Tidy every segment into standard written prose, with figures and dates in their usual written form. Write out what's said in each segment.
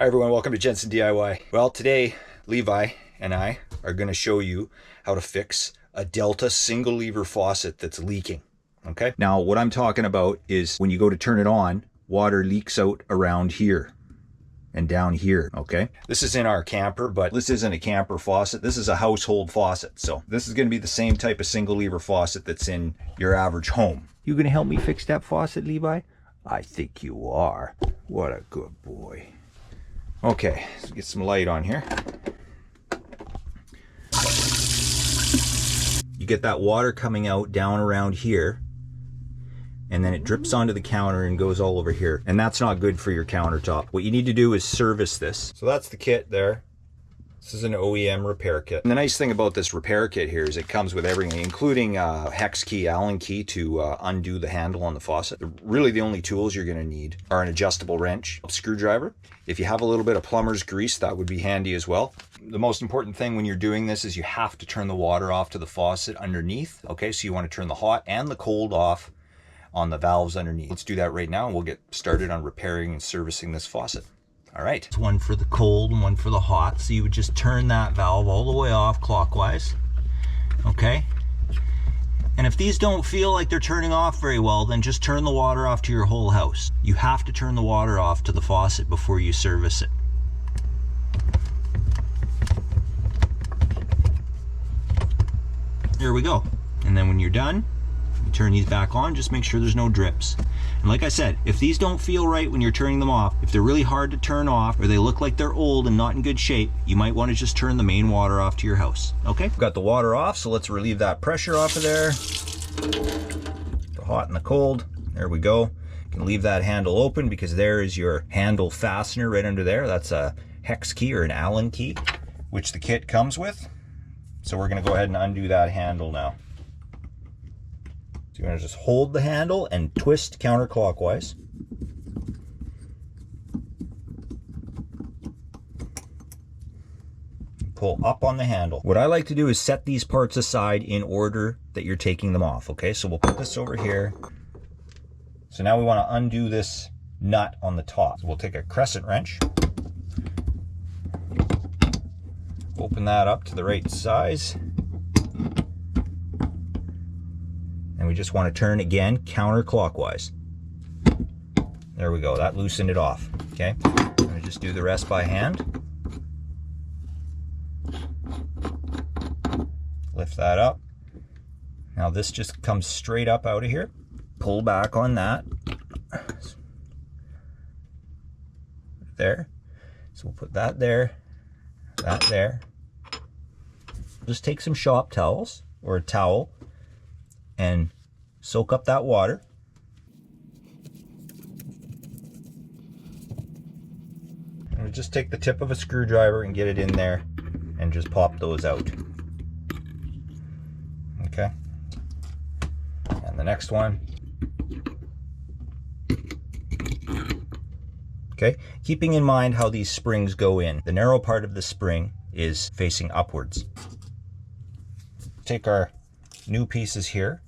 Hi everyone, welcome to Jensen DIY. Well, today Levi and I are going to show you how to fix a Delta single lever faucet that's leaking. Okay? Now what I'm talking about is when you go to turn it on, water leaks out around here and down here. Okay? This is in our camper, but this isn't a camper faucet. This is a household faucet. So this is going to be the same type of single lever faucet that's in your average home. You going to help me fix that faucet, Levi? I think you are. What a good boy. Okay, let's get some light on here. You get that water coming out down around here, and then it drips onto the counter and goes all over here. And that's not good for your countertop. What you need to do is service this. So that's the kit there. This is an OEM repair kit. And the nice thing about this repair kit here is it comes with everything, including a hex key, Allen key to undo the handle on the faucet. Really the only tools you're gonna need are an adjustable wrench, a screwdriver. If you have a little bit of plumber's grease, that would be handy as well. The most important thing when you're doing this is you have to turn the water off to the faucet underneath. Okay, so you wanna turn the hot and the cold off on the valves underneath. Let's do that right now and we'll get started on repairing and servicing this faucet. All right. It's one for the cold and one for the hot. So you would just turn that valve all the way off clockwise. Okay. And if these don't feel like they're turning off very well, then just turn the water off to your whole house. You have to turn the water off to the faucet before you service it. There we go. And then when you're done, you turn these back on, just make sure there's no drips. And like I said, if these don't feel right when you're turning them off, if they're really hard to turn off or they look like they're old and not in good shape, you might want to just turn the main water off to your house. Okay, we've got the water off, so let's relieve that pressure off of there. The hot and the cold, there we go. You can leave that handle open because there is your handle fastener right under there. That's a hex key or an Allen key, which the kit comes with. So we're going to go ahead and undo that handle now. So you're going to just hold the handle and twist counterclockwise. Pull up on the handle. What I like to do is set these parts aside in order that you're taking them off. Okay, so we'll put this over here. So now we want to undo this nut on the top. So we'll take a crescent wrench. Open that up to the right size. And we just want to turn again counterclockwise. There we go, that loosened it off. Okay, I'm going to just do the rest by hand. Lift that up. Now this just comes straight up out of here. Pull back on that. There. So we'll put that there, that there. Just take some shop towels or a towel and soak up that water. And we'll just take the tip of a screwdriver and get it in there and just pop those out. Okay. And the next one. Okay, keeping in mind how these springs go in. The narrow part of the spring is facing upwards. Take our new pieces here.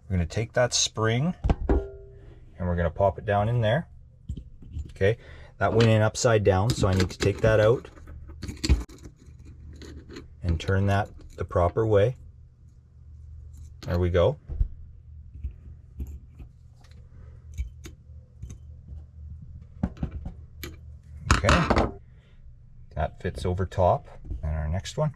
We're going to take that spring and we're going to pop it down in there. Okay, that went in upside down, so I need to take that out and turn that the proper way. There we go. Okay, that fits over top. And our next one.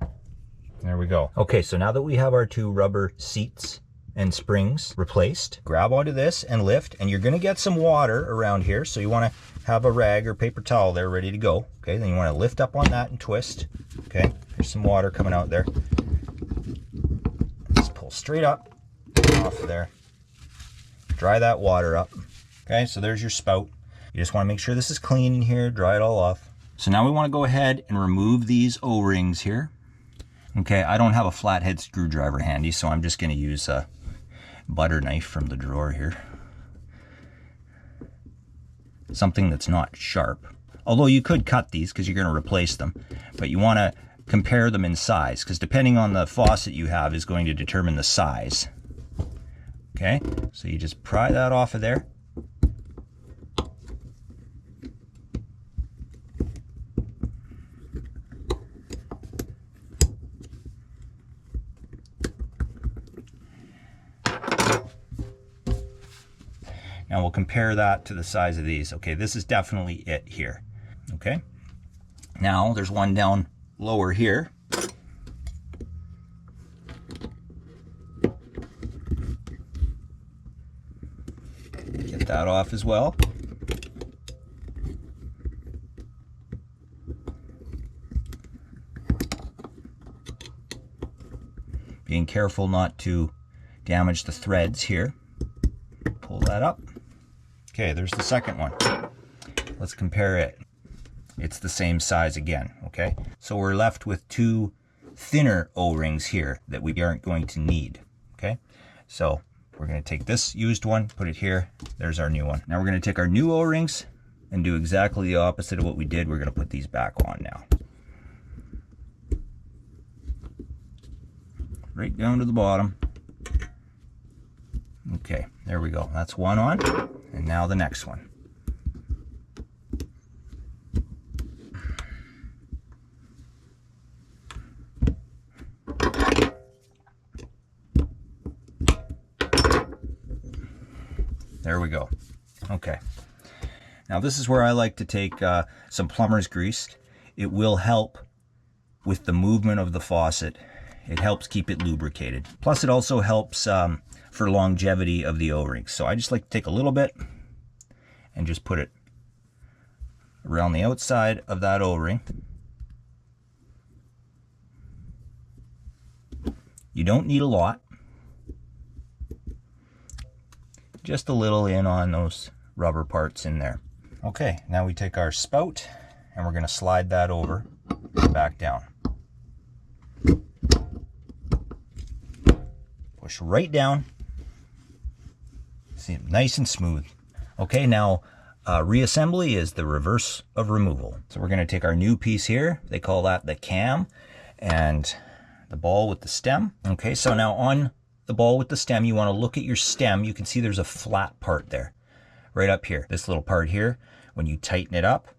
There we go. Okay, so now that we have our two rubber seats and springs replaced, grab onto this and lift, and you're going to get some water around here, so you want to have a rag or paper towel there ready to go. Okay, then you want to lift up on that and twist. Okay, there's some water coming out there. Just pull straight up off of there. Dry that water up. Okay, so there's your spout. You just want to make sure this is clean in here, dry it all off. So now we want to go ahead and remove these O-rings here. Okay, I don't have a flathead screwdriver handy, so I'm just going to use a butter knife from the drawer here. Something that's not sharp. Although you could cut these because you're going to replace them. But you want to compare them in size, because depending on the faucet you have is going to determine the size. Okay, so you just pry that off of there. And we'll compare that to the size of these. Okay, this is definitely it here. Okay, now there's one down lower here. Get that off as well. Being careful not to damage the threads here. Pull that up. Okay, there's the second one. Let's compare it. It's the same size again, okay? So we're left with two thinner O-rings here that we aren't going to need, okay? So we're going to take this used one, put it here. There's our new one. Now we're going to take our new O-rings and do exactly the opposite of what we did. We're going to put these back on now. Right down to the bottom. Okay, there we go. That's one on. And now the next one. There we go. Okay. Now this is where I like to take some plumber's grease. It will help with the movement of the faucet. It helps keep it lubricated. Plus it also helps for longevity of the O-rings. So I just like to take a little bit and just put it around the outside of that O-ring. You don't need a lot. Just a little in on those rubber parts in there. Okay, now we take our spout and we're going to slide that over and back down. Push right down. See, nice and smooth. Okay, now reassembly is the reverse of removal. So we're going to take our new piece here. They call that the cam, and the ball with the stem. Okay, so now on the ball with the stem, you want to look at your stem. You can see there's a flat part there, right up here. This little part here, when you tighten it up,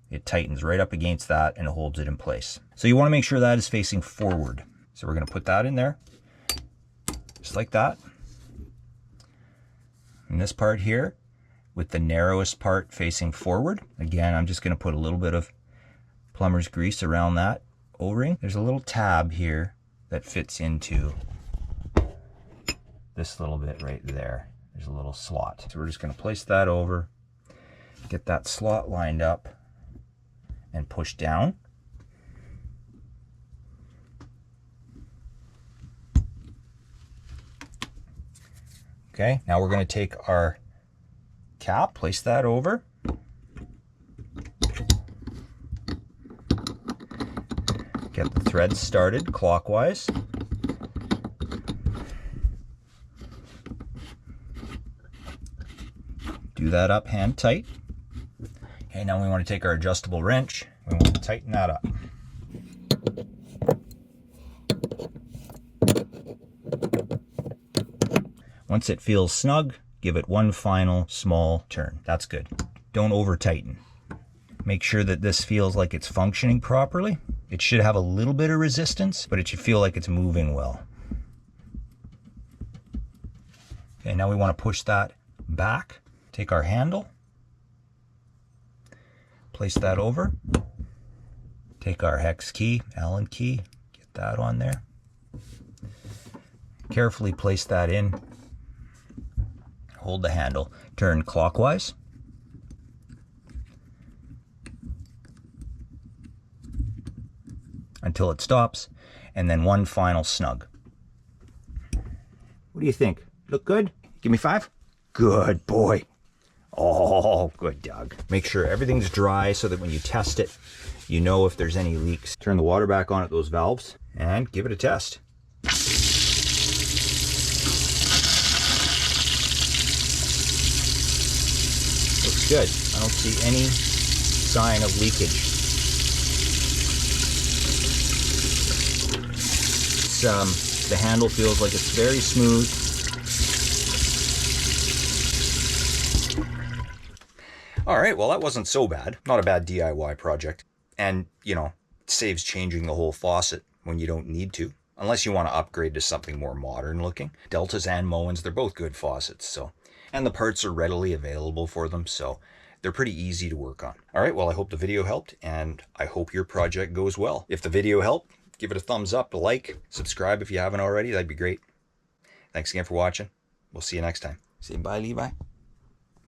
it tightens right up against that and it holds it in place. So you want to make sure that is facing forward. So we're going to put that in there, just like that. And this part here, with the narrowest part facing forward. Again, I'm just going to put a little bit of plumber's grease around that O-ring. There's a little tab here that fits into this little bit right there. There's a little slot. So we're just going to place that over, get that slot lined up, and push down. Okay, now we're going to take our cap, place that over. Get the threads started clockwise. Do that up hand tight. Okay, now we want to take our adjustable wrench. We want to tighten that up. Once it feels snug, give it one final small turn. That's good. Don't over tighten. Make sure that this feels like it's functioning properly. It should have a little bit of resistance, but it should feel like it's moving well. Okay, now we want to push that back. Take our handle, place that over. Take our hex key, Allen key, get that on there. Carefully place that in. Hold the handle, turn clockwise. Until it stops, and then one final snug. What do you think? Look good? Give me 5? Good boy. Oh, good dog. Make sure everything's dry so that when you test it, you know if there's any leaks. Turn the water back on at those valves and give it a test. Looks good. I don't see any sign of leakage. The handle feels like it's very smooth. All right, well, that wasn't so bad. Not a bad DIY project. And, you know, it saves changing the whole faucet when you don't need to, unless you want to upgrade to something more modern looking. Deltas and Moens, they're both good faucets. So and the parts are readily available for them, so they're pretty easy to work on. All right, well, I hope the video helped, and I hope your project goes well. If the video helped, give it a thumbs up, a like, subscribe if you haven't already. That'd be great. Thanks again for watching. We'll see you next time. Say bye, Levi.